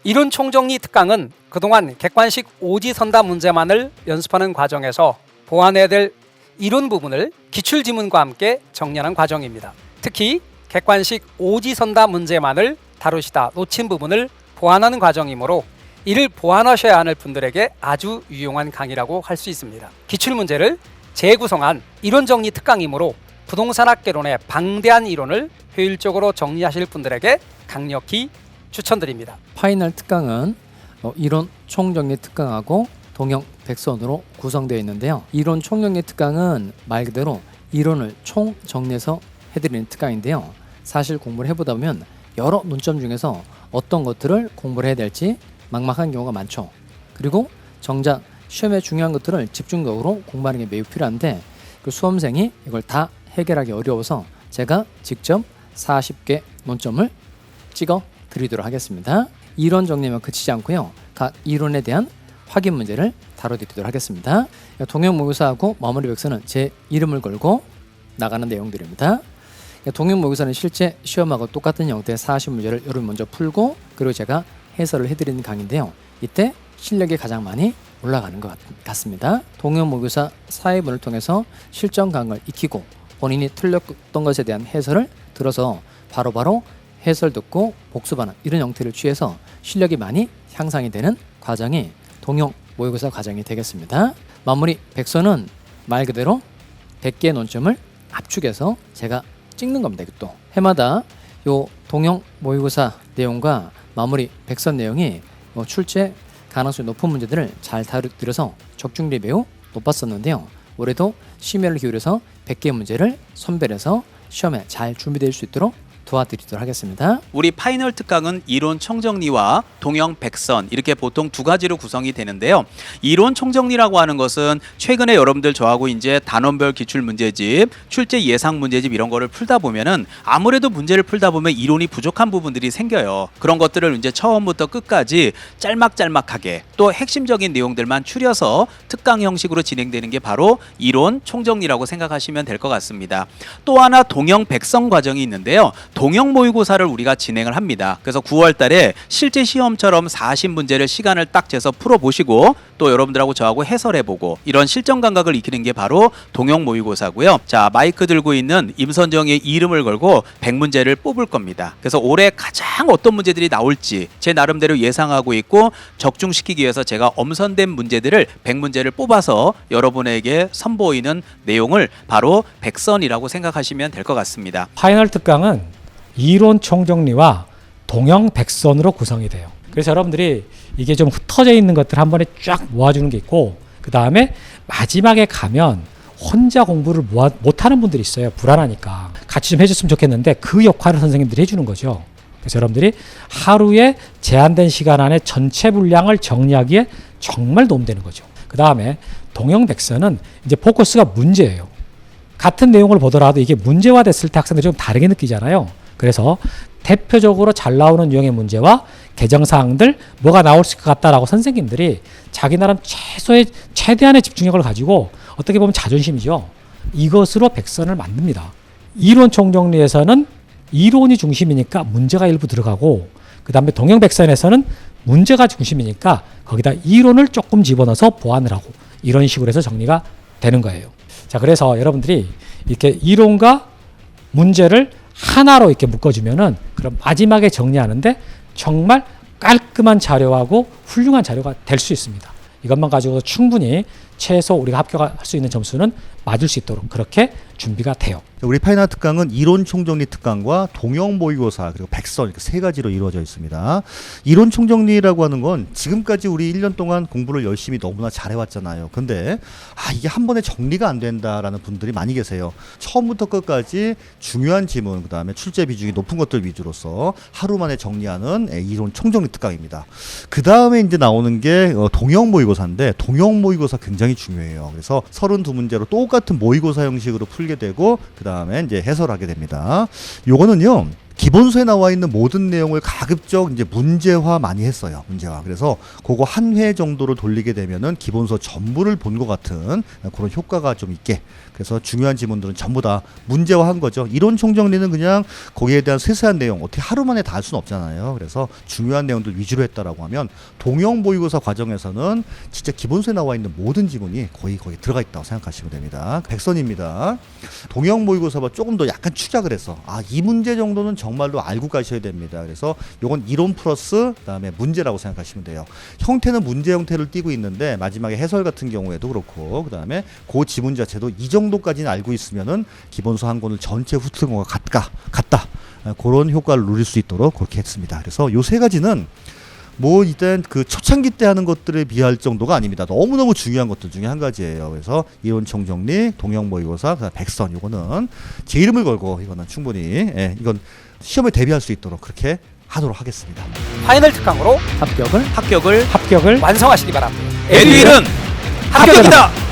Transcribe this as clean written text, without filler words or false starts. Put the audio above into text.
이론 총정리 특강은 그동안 객관식 오지선다 문제만을 연습하는 과정에서 보완해야 될 이론 부분을 기출지문과 함께 정리하는 과정입니다. 특히 객관식 오지선다 문제만을 다루시다 놓친 부분을 보완하는 과정이므로 이를 보완하셔야 하는 분들에게 아주 유용한 강의라고 할 수 있습니다. 기출문제를 재구성한 이론정리 특강이므로 부동산학개론의 방대한 이론을 효율적으로 정리하실 분들에게 강력히 추천드립니다. 파이널 특강은 이론 총정리 특강하고 동영 백선으로 구성되어 있는데요. 이론 총정리 특강은 말 그대로 이론을 총정리해서 해드리는 특강인데요. 사실 공부를 해보다 보면 여러 논점 중에서 어떤 것들을 공부를 해야 될지 막막한 경우가 많죠. 그리고 정작 시험에 중요한 것들을 집중적으로 공부하는 게 매우 필요한데 그 수험생이 이걸 다 해결하기 어려워서 제가 직접 40개 논점을 찍어 드리도록 하겠습니다. 이론 정리만 그치지 않고요. 각 이론에 대한 확인 문제를 다뤄드리도록 하겠습니다. 동영 모의고사하고 마무리 백서는 제 이름을 걸고 나가는 내용들입니다. 동영 모의고사는 실제 시험하고 똑같은 형태의 40문제를 여러분 먼저 풀고 그리고 제가 해설을 해드리는 강의인데요. 이때 실력이 가장 많이 올라가는 것 같습니다. 동영 모의고사 4회분을 통해서 실전 강을 익히고 본인이 틀렸던 것에 대한 해설을 들어서 바로바로 해설 듣고 복습하는 이런 형태를 취해서 실력이 많이 향상이 되는 과정이 동영 모의고사 과정이 되겠습니다. 마무리 백서는 말 그대로 100개의 논점을 압축해서 제가 찍는 겁니다. 또 해마다 요 동영 모의고사 내용과 마무리 백선 내용이 출제 가능성이 높은 문제들을 잘 다루어서 적중률이 매우 높았었는데요. 올해도 심혈을 기울여서 100개 문제를 선별해서 시험에 잘 준비될 수 있도록 도와드리도록 하겠습니다. 우리 파이널 특강은 이론 총정리와 동영 백선 이렇게 보통 두 가지로 구성이 되는데요. 이론 총정리라고 하는 것은 최근에 여러분들 저하고 이제 단원별 기출 문제집, 출제 예상 문제집 이런 거를 풀다 보면은 아무래도 문제를 풀다 보면 이론이 부족한 부분들이 생겨요. 그런 것들을 이제 처음부터 끝까지 짤막짤막하게 또 핵심적인 내용들만 추려서 특강 형식으로 진행되는 게 바로 이론 총정리라고 생각하시면 될 것 같습니다. 또 하나 동영 백선 과정이 있는데요. 동영 모의고사를 우리가 진행을 합니다. 그래서 9월 달에 실제 시험처럼 40문제를 시간을 딱 재서 풀어보시고 또 여러분들하고 저하고 해설해보고 이런 실전 감각을 익히는 게 바로 동영 모의고사고요. 자, 마이크 들고 있는 임선정의 이름을 걸고 100문제를 뽑을 겁니다. 그래서 올해 가장 어떤 문제들이 나올지 제 나름대로 예상하고 있고 적중시키기 위해서 제가 엄선된 문제들을 100문제를 뽑아서 여러분에게 선보이는 내용을 바로 백선이라고 생각하시면 될 것 같습니다. 파이널 특강은 이론 총정리와 동영 백선으로 구성이 돼요. 그래서 여러분들이 이게 좀 흩어져 있는 것들 한 번에 쫙 모아주는 게 있고 그 다음에 마지막에 가면 혼자 공부를 못하는 분들이 있어요. 불안하니까. 같이 좀 해줬으면 좋겠는데 그 역할을 선생님들이 해주는 거죠. 그래서 여러분들이 하루에 제한된 시간 안에 전체 분량을 정리하기에 정말 도움되는 거죠. 그 다음에 동영 백선은 이제 포커스가 문제예요. 같은 내용을 보더라도 이게 문제화됐을 때 학생들이 좀 다르게 느끼잖아요. 그래서 대표적으로 잘 나오는 유형의 문제와 개정사항들 뭐가 나올 것 같다라고 선생님들이 자기 나름 최대한의 집중력을 가지고 어떻게 보면 자존심이죠. 이것으로 백선을 만듭니다. 이론 총정리에서는 이론이 중심이니까 문제가 일부 들어가고 그 다음에 동영 백선에서는 문제가 중심이니까 거기다 이론을 조금 집어넣어서 보완을 하고 이런 식으로 해서 정리가 되는 거예요. 자, 그래서 여러분들이 이렇게 이론과 문제를 하나로 이렇게 묶어주면은 그럼 마지막에 정리하는데 정말 깔끔한 자료하고 훌륭한 자료가 될 수 있습니다. 이것만 가지고 충분히 최소 우리가 합격할 수 있는 점수는 맞을 수 있도록 그렇게 준비가 돼요. 우리 파이널 특강은 이론 총정리 특강과 동영 모의고사 그리고 백선 이렇게 세 가지로 이루어져 있습니다. 이론 총정리라고 하는 건 지금까지 우리 1년 동안 공부를 열심히 너무나 잘해왔잖아요. 근데 이게 한 번에 정리가 안 된다라는 분들이 많이 계세요. 처음부터 끝까지 중요한 지문 그다음에 출제 비중이 높은 것들 위주로서 하루 만에 정리하는 이론 총정리 특강입니다. 그 다음에 이제 나오는 게 동영 모의고사인데 동영 모의고사 굉장히 중요해요. 그래서 32문제로 똑같은 모의고사 형식으로 풀게 되고 그 다음에 이제 해설하게 됩니다. 요거는요 기본서에 나와 있는 모든 내용을 가급적 이제 문제화 많이 했어요. 문제화. 그래서 그거 한 회 정도로 돌리게 되면은 기본서 전부를 본 것 같은 그런 효과가 좀 있게. 그래서 중요한 지문들은 전부 다 문제화한 거죠. 이론 총정리는 그냥 거기에 대한 세세한 내용 어떻게 하루 만에 다 할 수는 없잖아요. 그래서 중요한 내용들 위주로 했다라고 하면 동형 모의고사 과정에서는 진짜 기본서에 나와 있는 모든 지문이 거의 들어가 있다고 생각하시면 됩니다. 백선입니다. 동형 모의고사와 조금 더 약간 축약을 해서 이 문제 정도는 정말로 알고 가셔야 됩니다. 그래서 이건 이론 플러스 그다음에 문제라고 생각하시면 돼요. 형태는 문제 형태를 띠고 있는데 마지막에 해설 같은 경우에도 그렇고 그다음에 그 지문 자체도 이 정도까지는 알고 있으면은 기본서 한 권을 전체 훑은 거가 같다. 그런 효과를 누릴 수 있도록 그렇게 했습니다. 그래서 요 세 가지는 뭐 일단 그 초창기 때 하는 것들에 비할 정도가 아닙니다. 너무너무 중요한 것들 중에 한 가지예요. 그래서 이론 총정리, 동형 모의고사, 그다음 백선 요거는 제 이름을 걸고 이거는 충분히 이건 시험에 대비할 수 있도록 그렇게 하도록 하겠습니다. 파이널 특강으로 합격을 합격을 합격을 완성하시기 바랍니다. 에듀윌은 합격이다.